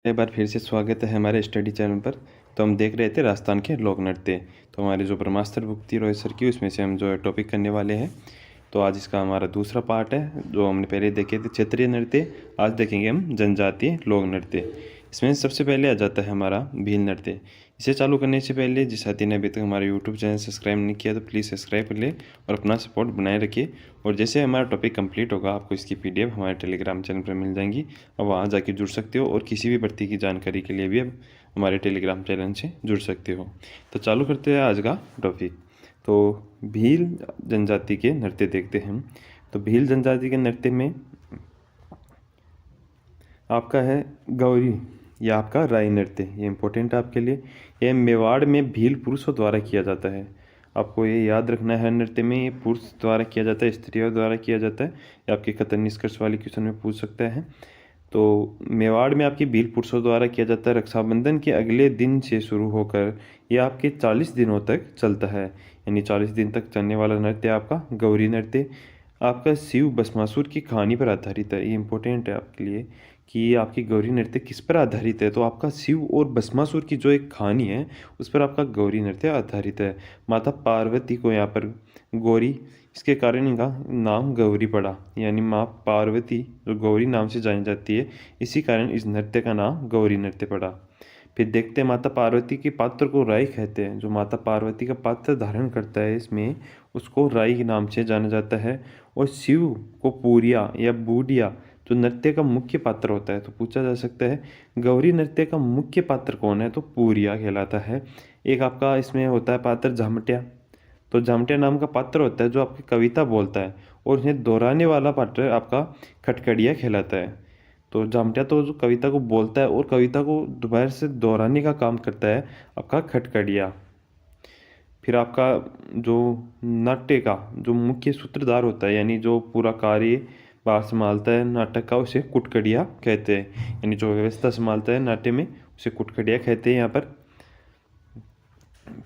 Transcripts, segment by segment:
एक बार फिर से स्वागत है हमारे स्टडी चैनल पर। तो हम देख रहे थे राजस्थान के लोक नृत्य। तो हमारे जो ब्रह्मास्त्र बुक थी रोहित सर की, उसमें से हम जो है टॉपिक करने वाले हैं। तो आज इसका हमारा दूसरा पार्ट है। जो हमने पहले देखे थे क्षेत्रीय नृत्य, आज देखेंगे हम जनजातीय लोक नृत्य। इसमें सबसे पहले आ जाता है हमारा भील नृत्य। इसे चालू करने से पहले जिस साथी ने अभी तक हमारा यूट्यूब चैनल सब्सक्राइब नहीं किया तो प्लीज़ सब्सक्राइब कर ले और अपना सपोर्ट बनाए रखिए। और जैसे हमारा टॉपिक कंप्लीट होगा, आपको इसकी पीडीएफ हमारे टेलीग्राम चैनल पर मिल जाएंगी। अब वहाँ जाके जुड़ सकते हो और किसी भी भर्ती की जानकारी के लिए भी अब हमारे टेलीग्राम चैनल से जुड़ सकते हो। तो चालू करते हैं आज का टॉपिक। तो भील जनजाति के नृत्य देखते हैं हम। तो भील जनजाति के नृत्य में आपका है गौरी या आपका राई नृत्य। ये इंपॉर्टेंट है आपके लिए। यह मेवाड़ में भील पुरुषों द्वारा किया जाता है। आपको ये याद रखना है, नृत्य में ये पुरुष द्वारा किया जाता है, स्त्रियों द्वारा किया जाता है। ये आपके कथन निष्कर्ष वाले क्वेश्चन में पूछ सकता है। तो मेवाड़ में आपकी भील पुरुषों द्वारा किया जाता है। रक्षाबंधन के अगले दिन से शुरू होकर यह आपके 40 दिनों तक चलता है। यानी 40 दिन तक चलने वाला नृत्य आपका गौरी नृत्य। आपका शिव भस्मासुर की कहानी पर आधारित है। ये इंपॉर्टेंट है आपके लिए कि आपकी गौरी नृत्य किस पर आधारित है। तो आपका शिव और भस्मासुर की जो एक कहानी है, उस पर आपका गौरी नृत्य आधारित है। माता पार्वती को यहाँ पर गौरी, इसके कारण इनका नाम गौरी पड़ा। यानी माँ पार्वती जो गौरी नाम से जानी जाती है, इसी कारण इस नृत्य का नाम गौरी नृत्य पड़ा। फिर देखते हैं माता पार्वती के पात्र को राई कहते हैं। जो माता पार्वती का पात्र धारण करता है इसमें, उसको राई के नाम से जाना जाता है। और शिव को पूरिया या बूढ़िया जो नृत्य का मुख्य पात्र होता है। तो पूछा जा सकता है गौरी नृत्य का मुख्य पात्र कौन है, तो पूरिया कहलाता है। एक आपका इसमें होता है पात्र झामटिया। तो झामटिया नाम का पात्र होता है जो आपकी कविता बोलता है, और उन्हें दोहराने वाला पात्र आपका खटखड़िया कहलाता है। तो झामटिया तो जो कविता को बोलता है और कविता को दोबारा से दोहराने का काम करता है आपका खटखड़िया। फिर आपका जो नाट्य का जो मुख्य सूत्रधार होता है, यानी जो पूरा कार्य बार संभालता है नाटक का, उसे कुटकड़िया कहते हैं। यानी जो व्यवस्था संभालता है नाट्य में, उसे कुटकड़िया कहते हैं यहाँ पर।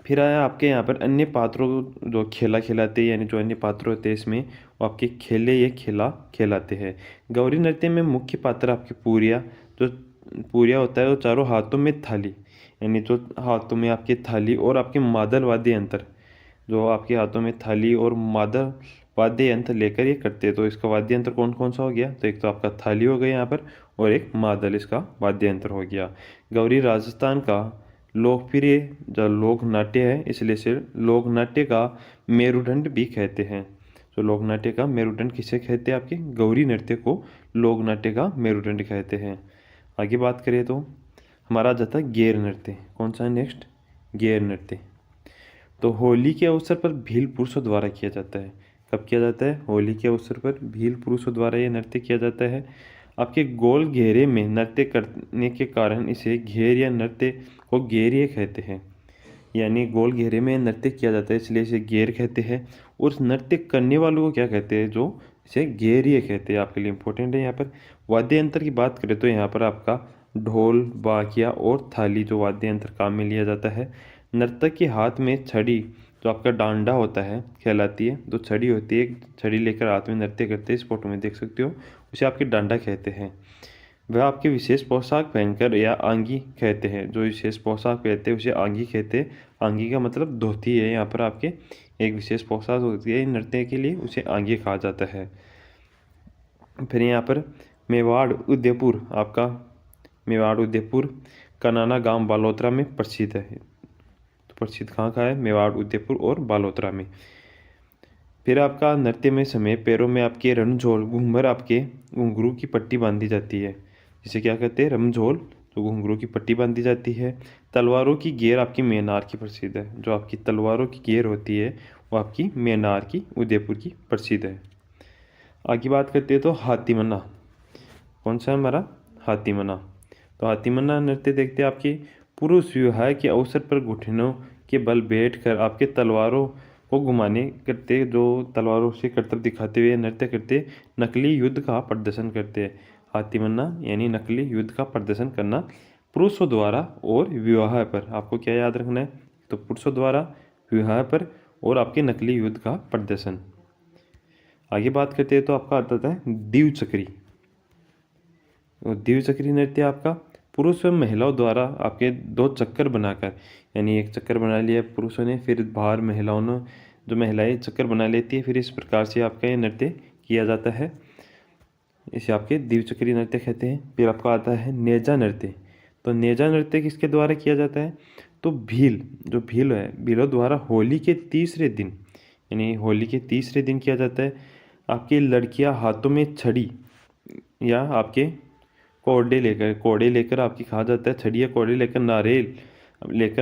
फिर आया आपके यहाँ पर अन्य पात्रों को जो खेला खिलाते हैं, यानी जो अन्य पात्र होते हैं इसमें, वो आपके खेले या खेला खिलाते हैं। गौरी नृत्य में मुख्य पात्र आपके पूरिया। जो पूरिया होता है वो चारों हाथों में थाली, यानी जो हाथों में आपकी थाली और आपके मादल वाद्य यंत्र, जो आपके हाथों में थाली और मादल वाद्य यंत्र लेकर ये करते हैं। तो इसका वाद्य यंत्र कौन कौन सा हो गया, तो एक तो आपका थाली हो गया यहाँ पर, और एक मादल इसका वाद्य यंत्र हो गया। गौरी राजस्थान का लोकप्रिय जो लोक नाट्य है, इसलिए से लोक नाट्य का मेरुदंड भी कहते हैं। तो लोक नाट्य का मेरुदंड किसे कहते हैं, आपके गौरी नृत्य को लोक नाट्य का मेरुदंड कहते हैं। आगे बात करें तो हमारा आ जाता है गेर नृत्य। कौन सा है नेक्स्ट, गेर नृत्य। तो होली के अवसर पर भील पुरुषों द्वारा किया जाता है। कब किया जाता है, होली के अवसर पर भील पुरुषों द्वारा यह नृत्य किया जाता है। आपके गोल घेरे में नृत्य करने के कारण इसे घेर या नृत्य को घेरिए कहते हैं। यानी गोल घेरे में नृत्य किया जाता है, इसलिए इसे घेर कहते हैं। और उस नृत्य करने वालों को क्या कहते हैं, जो इसे घेरिए कहते हैं। आपके लिए इंपॉर्टेंट है यहाँ पर। वाद्य यंत्र की बात करें तो यहाँ पर आपका ढोल, बाकिया और थाली जो वाद्य यंत्र काम में लिया जाता है। नर्तक के हाथ में छड़ी, जो आपका डांडा होता है, कहलाती है। जो छड़ी होती है, छड़ी लेकर हाथ में नृत्य करते हैं, इस फोटो में देख सकते हो, उसे आपके डांडा कहते हैं। वह आपके विशेष पोशाक पहनकर या आंगी कहते हैं। जो विशेष पोशाक पहनते हैं उसे आंगी कहते हैं। आंगी का मतलब धोती है। यहाँ पर आपके एक विशेष पोशाक होती है नृत्य के लिए, उसे आंगी कहा जाता है। फिर यहाँ पर मेवाड़ उदयपुर, आपका मेवाड़ उदयपुर कनाना गांव बालोतरा में प्रसिद्ध है। तो प्रसिद्ध कहाँ का है, मेवाड़ उदयपुर और बालोतरा में। फिर आपका नृत्य में समय पैरों में आपके रणझोल घूमर, आपके घुंघरू की पट्टी बांधी जाती है, जिसे क्या कहते हैं, रमझोल। तो घुंघरू की पट्टी बांधी जाती है। तलवारों की गेर आपकी मेनार की प्रसिद्ध है। जो आपकी तलवारों की गेर होती है वो आपकी मेनार की, उदयपुर की प्रसिद्ध है। आगे बात करते हैं तो हाथीमना। कौन सा है हमारा, हाथीमना। तो हाथीमना नृत्य देखते हैं आपके पुरुष विवाह के अवसर पर घुटनों के बल बैठकर आपके तलवारों को घुमाने करते, जो तलवारों से करतब दिखाते हुए नृत्य करते, नकली युद्ध का प्रदर्शन करते हैं। हाथीमन्ना यानी नकली युद्ध का प्रदर्शन करना पुरुषों द्वारा और विवाह पर। आपको क्या याद रखना है, तो पुरुषों द्वारा, विवाह पर और आपके नकली युद्ध का प्रदर्शन। आगे बात करते हैं तो आपका आता है दीव चक्री। दीव चक्री नृत्य आपका पुरुष व महिलाओं द्वारा आपके 2 चक्कर बनाकर, यानी एक चक्कर बना लिया पुरुषों ने, फिर बाहर महिलाओं ने, जो महिलाएं चक्कर बना लेती है, फिर इस प्रकार से आपका ये नृत्य किया जाता है। इसे आपके द्विचक्रीय नृत्य कहते हैं। फिर आपका आता है नेजा नृत्य। तो नेजा नृत्य किसके द्वारा किया जाता है? तो जो भील है, भीलों द्वारा होली के तीसरे दिन, यानी होली के तीसरे दिन किया जाता है। आपकी लड़कियां हाथों में छड़ी या आपके कोड़े लेकर आपकी कहा जाता है, छड़ी या कोड़े लेकर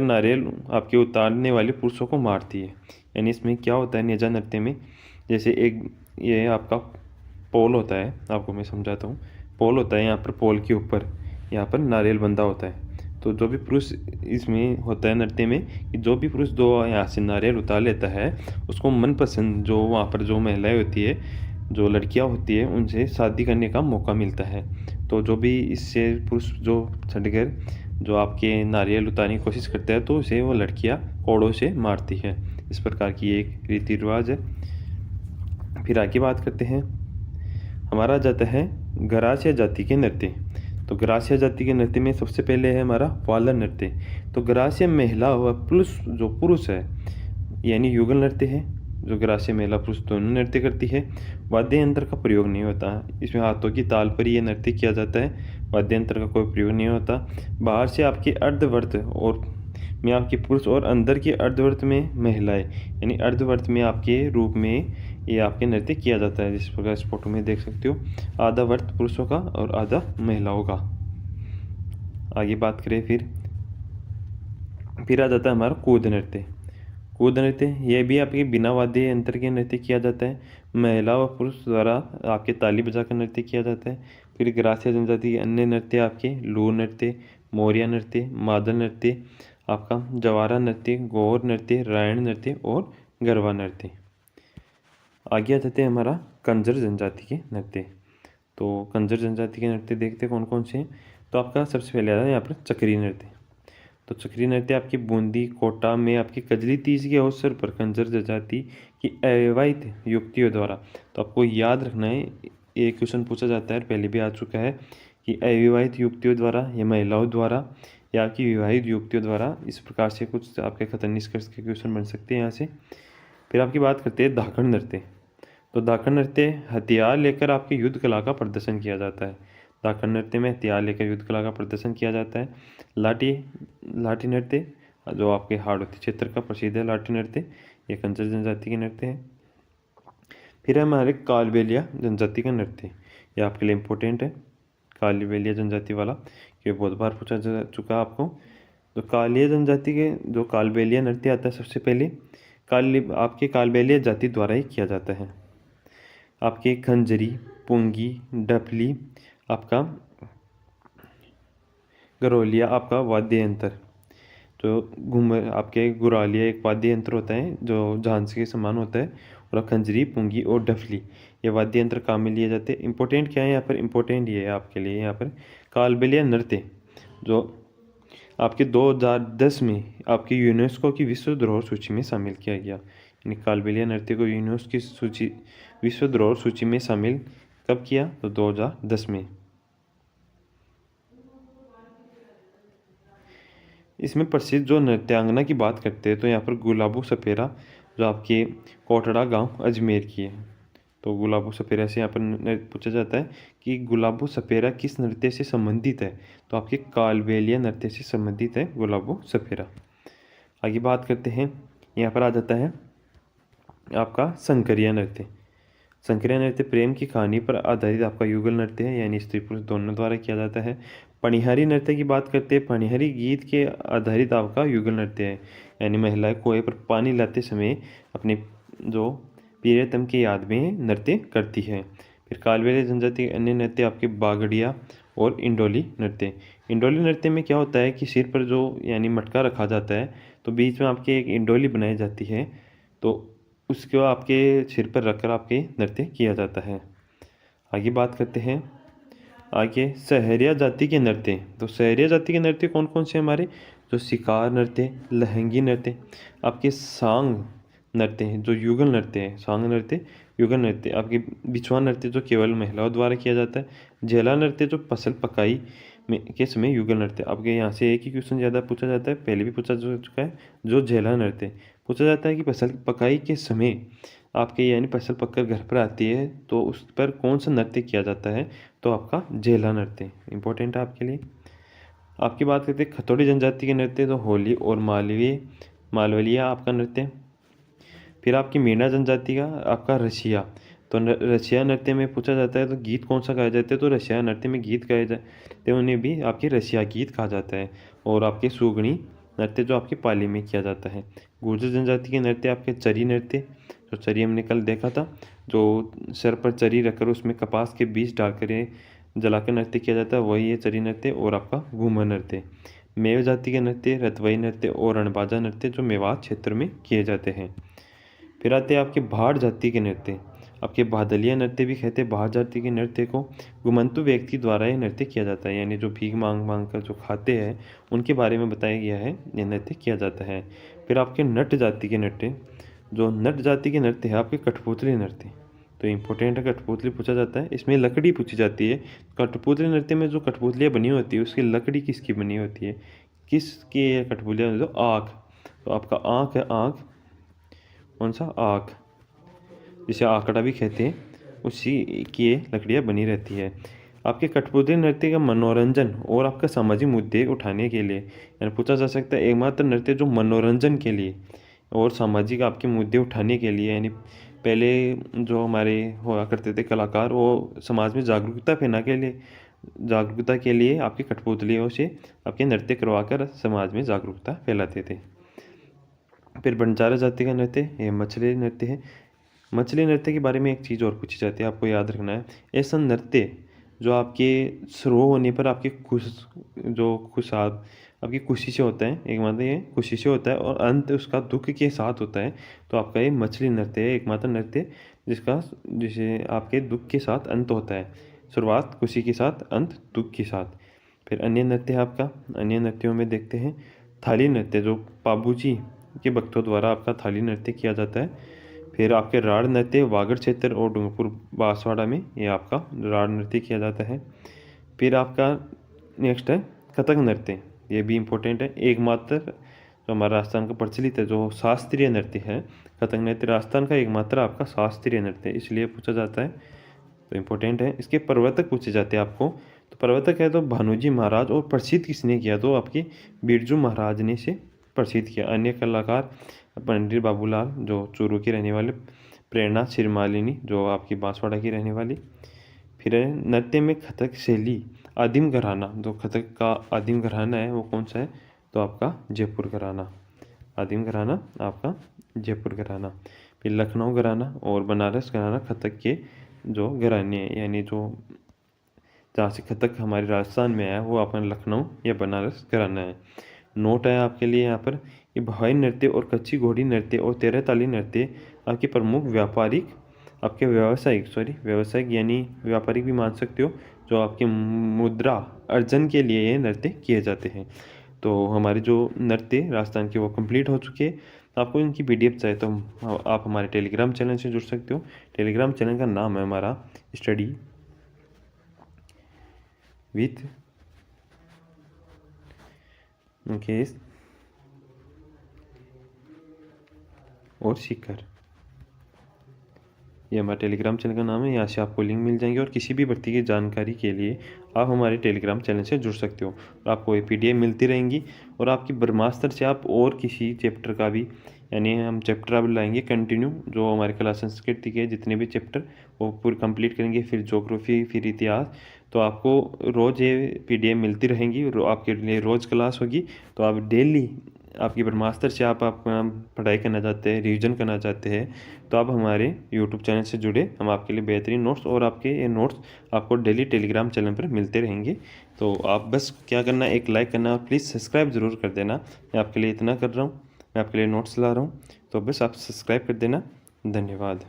नारियल आपके उतारने वाले पुरुषों को मारती है। यानी इसमें क्या होता है नेजा नृत्य में, जैसे एक ये आपका पोल होता है, आपको मैं समझाता हूँ। पोल होता है, यहाँ पर पोल के ऊपर यहाँ पर नारियल बंधा होता है। तो जो भी पुरुष इसमें होता है नृत्य में, कि जो भी पुरुष दो यहाँ से नारियल उतार लेता है, उसको मनपसंद जो वहाँ पर जो महिलाएं होती है, जो लड़कियाँ होती है, उनसे शादी करने का मौका मिलता है। तो जो भी इससे पुरुष जो छटकर जो आपके नारियल उतारने की कोशिश करता है, तो उसे वो लड़कियाँ कोड़ों से मारती है। इस प्रकार की एक रीति रिवाज है। फिर आगे बात करते हैं, हमारा जाता है गरासिया जाति के नृत्य। तो गरासिया जाति के नृत्य में सबसे पहले है हमारा वाला नृत्य। तो गरासिया महिला व पुरुष है, यानी युगल नृत्य है, जो गरासिया महिला पुरुष दोनों नृत्य करती है। वाद्य यंत्र का प्रयोग नहीं होता, इसमें हाथों की ताल पर यह नृत्य किया जाता है। वाद्य यंत्र का कोई प्रयोग नहीं होता। बाहर से आपके अर्धवर्त और में आपके पुरुष और अंदर के अर्धवर्त में महिलाएं, यानी अर्धवर्त में आपके रूप में ये आपके नृत्य किया जाता है। जिस प्रकार इस फोटो में देख सकते हो, आधा वर्त पुरुषों का और आधा महिलाओं का। आगे बात करें, फिर आ जाता है हमारा कूद नृत्य। कूद नृत्य यह भी आपके बिना वाद्य यंत्र के नृत्य किया जाता है। महिला और पुरुष द्वारा आपके ताली बजाकर नृत्य किया जाता है। फिर ग्रासिया जनजाति के अन्य नृत्य आपके लू नृत्य, मोरिया नृत्य, मादल नृत्य, आपका जवारा नृत्य, गौर नृत्य, रायण नृत्य और गरबा नृत्य। आगे आ जाते हैं हमारा कंजर जनजाति के नृत्य। तो कंजर जनजाति के नृत्य देखते कौन कौन से हैं। तो आपका सबसे पहले आता है यहाँ पर चक्री नृत्य। तो चक्री नृत्य आपकी बूंदी कोटा में आपकी कजली तीज के अवसर पर कंजर जनजाति की अविवाहित युवतियों द्वारा, तो आपको याद रखना है, एक क्वेश्चन पूछा जाता है, पहले भी आ चुका है, कि अविवाहित युवतियों द्वारा या महिलाओं द्वारा या आपकी विवाहित युवतियों द्वारा, इस प्रकार से कुछ आपके खतरनाक निष्कर्ष के क्वेश्चन बन सकते हैं यहाँ से। फिर आपकी बात करते हैं धाकड़ नृत्य। तो धाकड़ नृत्य हथियार लेकर आपकी युद्ध कला का प्रदर्शन किया जाता है। धाकड़ नृत्य में हथियार लेकर युद्ध कला का प्रदर्शन किया जाता है। लाठी नृत्य जो आपके हाड़ौती क्षेत्र का प्रसिद्ध है, लाठी नृत्य, ये कंजर जनजाति के नृत्य है। फिर है हमारे कालबेलिया जनजाति का नृत्य, ये आपके लिए इम्पोर्टेंट है, कालबेलिया जनजाति वाला, ये बहुत बार पूछा जा चुका आपको। तो कालिया जनजाति के जो कालबेलिया नृत्य आता है, सबसे पहले आपके कालबेलिया जाति द्वारा ही किया जाता है। आपके खंजरी, पुंगी, डफली, आपका गरोलिया, आपका वाद्य यंत्र, तो घूमर, आपके गुरालिया एक वाद्य यंत्र होता है जो झांसी के समान होता है, और खंजरी, पुंगी और डफली, ये वाद्य यंत्र काम में लिए जाते हैं। इंपॉर्टेंट क्या है यहाँ पर? इंपॉर्टेंट ये है आपके लिए यहाँ पर कालबेलिया नृत्य, जो आपके 2010 में आपकी यूनेस्को की विश्व धरोहर सूची में शामिल किया गया। यानी कालबेलिया नृत्य को यूनेस्को की विश्व धरोहर सूची में शामिल कब किया? तो 2010 में। इसमें प्रसिद्ध जो नृत्यांगना की बात करते हैं, तो यहाँ पर गुलाबो सपेरा, जो आपके कोटड़ा गांव अजमेर की है। तो गुलाबो सपेरा से यहाँ पर पूछा जाता है कि गुलाबो सपेरा किस नृत्य से संबंधित है? तो आपके कालबेलिया नृत्य से संबंधित है गुलाबो सपेरा। आगे बात करते हैं, यहाँ पर आ जाता है आपका संकरिया नृत्य। संकरिया नृत्य प्रेम की कहानी पर आधारित आपका युगल नृत्य है, यानी स्त्री पुरुष दोनों द्वारा किया जाता है। पनिहारी नृत्य की बात करते हैं, पनिहारी गीत के आधारित आपका युगल नृत्य है, यानी महिलाएं कुएं पर पानी लाते समय अपने जो प्रियतम की याद में नृत्य करती है। फिर कालबेलिया जनजाति के अन्य नृत्य आपके बागड़िया और इंडोली नृत्य। इंडोली नृत्य में क्या होता है कि सिर पर जो यानी मटका रखा जाता है, तो बीच में आपके एक इंडोली बनाई जाती है, तो उसको आपके सिर पर रखकर आपके नृत्य किया जाता है। आगे बात करते हैं, आगे सहरिया जाति के नृत्य। तो सहरिया जाति के नृत्य कौन कौन से हमारे? जो शिकार नृत्य, लहंगी नृत्य, आपके सांग नृत्य हैं जो युगल नृत्य है, सांग नृत्य, युगल नृत्य, आपके बिछुआ नृत्य जो केवल महिलाओं द्वारा किया जाता है, झेला नृत्य जो फसल पकाई के समय युगल नृत्य। आपके यहाँ से एक ही क्वेश्चन ज़्यादा पूछा जाता है, पहले भी पूछा जा चुका है। जो झेला नृत्य पूछा जाता है कि फसल पकाई के समय आपके यानी फसल पककर घर पर आती है तो उस पर कौन सा नृत्य किया जाता है, तो आपका झेला नृत्य इंपॉर्टेंट है आपके लिए। आपकी बात करते हैं खतौड़ी जनजाति के नृत्य, तो होली और मालवलिया आपका नृत्य। फिर आपकी मीणा जनजाति का आपका रसिया, तो रसिया नृत्य में पूछा जाता है तो गीत कौन सा गाया जाता है, तो रसिया नृत्य में गीत गाए जाते हैं उन्हें भी आपके रसिया गीत कहा जाता है। और आपके सुगनी नृत्य जो आपकी पाली में किया जाता है। गुर्जर जनजाति के नृत्य आपके चरी नृत्य, जो चरी हमने कल देखा था, जो सर पर चरी रखकर उसमें कपास के बीज डालकर जलाकर नृत्य किया जाता है, वही है चरी नृत्य। और आपका घूमर नृत्य। मेव जाति के नृत्य रतवई नृत्य और रणबाजा नृत्य जो मेवात क्षेत्र में किए जाते हैं। फिर आते हैं आपके भाड़ जाति के नृत्य। आपके बादलिया नृत्य भी कहते हैं। भाड़ जाति के नृत्य को घुमंतु व्यक्ति द्वारा यह नृत्य किया जाता है, यानी जो भीख मांग मांग कर जो खाते हैं उनके बारे में बताया गया है, यह नृत्य किया जाता है। फिर आपके नट जाति के नृत्य, जो नट जाति के नृत्य है आपके कठपुतली नृत्य, तो इम्पोर्टेंट है, कठपुतली पूछा जाता है। इसमें लकड़ी पूछी जाती है। कठपुतली नृत्य में जो कठपुतलियाँ बनी होती है उसकी लकड़ी किसकी बनी होती है, किसकी कठपुतलियाँ, जो आँख, तो आपका आँख है, आँख कौन सा, आँख, जिसे आंकड़ा भी कहते हैं, उसी की ये लकड़ियाँ बनी रहती है। आपके कठपुतली नृत्य का मनोरंजन और आपका सामाजिक मुद्दे उठाने के लिए यानी पूछा जा सकता है एकमात्र नृत्य जो मनोरंजन के लिए और सामाजिक आपके मुद्दे उठाने के लिए, यानी पहले जो हमारे हुआ करते थे कलाकार, वो समाज में जागरूकता के लिए आपकी कठपुतलियों से आपके नृत्य करवाकर समाज में जागरूकता फैलाते थे। फिर बंजारा जाति का नृत्य, ये मछली नृत्य है। मछली नृत्य के बारे में एक चीज़ और पूछी जाती है, आपको याद रखना है। ऐसा नृत्य जो आपके शुरू होने पर आपकी आपकी खुशी से होता है, एक मतलब ये खुशी से होता है, और अंत उसका दुख के साथ होता है, तो आपका ये मछली नृत्य है, एकमात्र नृत्य जिसे आपके दुख के साथ अंत होता है। शुरुआत खुशी के साथ, अंत दुख के साथ। फिर अन्य नृत्य है आपका, अन्य नृत्यों में देखते हैं थाली नृत्य, जो पाबूजी के भक्तों द्वारा आपका थाली नृत्य किया जाता है। फिर आपके राड़ नृत्य वागड़ क्षेत्र और डूंगरपुर बांसवाड़ा में ये आपका राड़ नृत्य किया जाता है। फिर आपका नेक्स्ट है कथक नृत्य, ये भी इम्पोर्टेंट है। एकमात्र जो हमारा राजस्थान का प्रचलित है जो शास्त्रीय नृत्य है, कथक नृत्य राजस्थान का एकमात्र आपका शास्त्रीय नृत्य है, इसलिए पूछा जाता है, तो इम्पोर्टेंट है। इसके प्रवर्तक पूछे जाते हैं आपको, तो प्रवर्तक है तो भानुजी महाराज, और प्रसिद्ध किसने किया, तो आपके बिरजू महाराज ने इसे प्रसिद्ध किया। अन्य कलाकार पंडित बाबूलाल जो चूरू के रहने वाले, प्रेरणा सिरमालिनी जो आपकी बांसवाड़ा की रहने वाली। फिर नृत्य में कथक शैली आदिम घराना, जो कथक का आदिम घराना है वो कौन सा है, तो आपका जयपुर घराना, आदिम घराना आपका जयपुर घराना। फिर लखनऊ घराना और बनारस घराना कथक के जो घराने हैं, यानी जो जहाँ से कथक हमारे राजस्थान में आया वो अपना लखनऊ या बनारस घराना है। नोट है आपके लिए यहाँ पर, ये भाई नृत्य और कच्ची घोड़ी नृत्य और तेरह ताली नृत्य आपके प्रमुख व्यावसायिक यानी व्यापारिक भी मान सकते हो, जो आपके मुद्रा अर्जन के लिए ये नृत्य किए जाते हैं। तो हमारे जो नृत्य राजस्थान के वो कंप्लीट हो चुके हैं। आपको इनकी PDF चाहिए तो आप हमारे टेलीग्राम चैनल से जुड़ सकते हो। टेलीग्राम चैनल का नाम है हमारा स्टडी विथ मुकेश और शिखर, ये हमारे टेलीग्राम चैनल का नाम है। यहाँ से आपको लिंक मिल जाएंगे और किसी भी भर्ती की जानकारी के लिए आप हमारे टेलीग्राम चैनल से जुड़ सकते हो और आपको ये PDF मिलती रहेंगी। और आपकी ब्रह्मास्त्र से आप और किसी चैप्टर का भी, यानी हम चैप्टर अब लाएंगे कंटिन्यू, जो हमारे कला संस्कृति के जितने भी चैप्टर वो पूरे कंप्लीट करेंगे। फिर ज्योग्राफी, फिर इतिहास, तो आपको रोज़ ये PDF मिलती रहेंगी और आपके लिए रोज़ क्लास होगी। तो आप डेली आपकी ब्रह्मास्त्र से आप पढ़ाई करना चाहते हैं, रिवीजन करना चाहते हैं, तो आप हमारे YouTube चैनल से जुड़े, हम आपके लिए बेहतरीन नोट्स और आपके ये नोट्स आपको डेली टेलीग्राम चैनल पर मिलते रहेंगे। तो आप बस क्या करना है, एक लाइक करना, प्लीज़ सब्सक्राइब ज़रूर कर देना। मैं आपके लिए इतना कर रहा हूँ, मैं आपके लिए नोट्स ला रहा हूँ, तो बस आप सब्सक्राइब कर देना। धन्यवाद।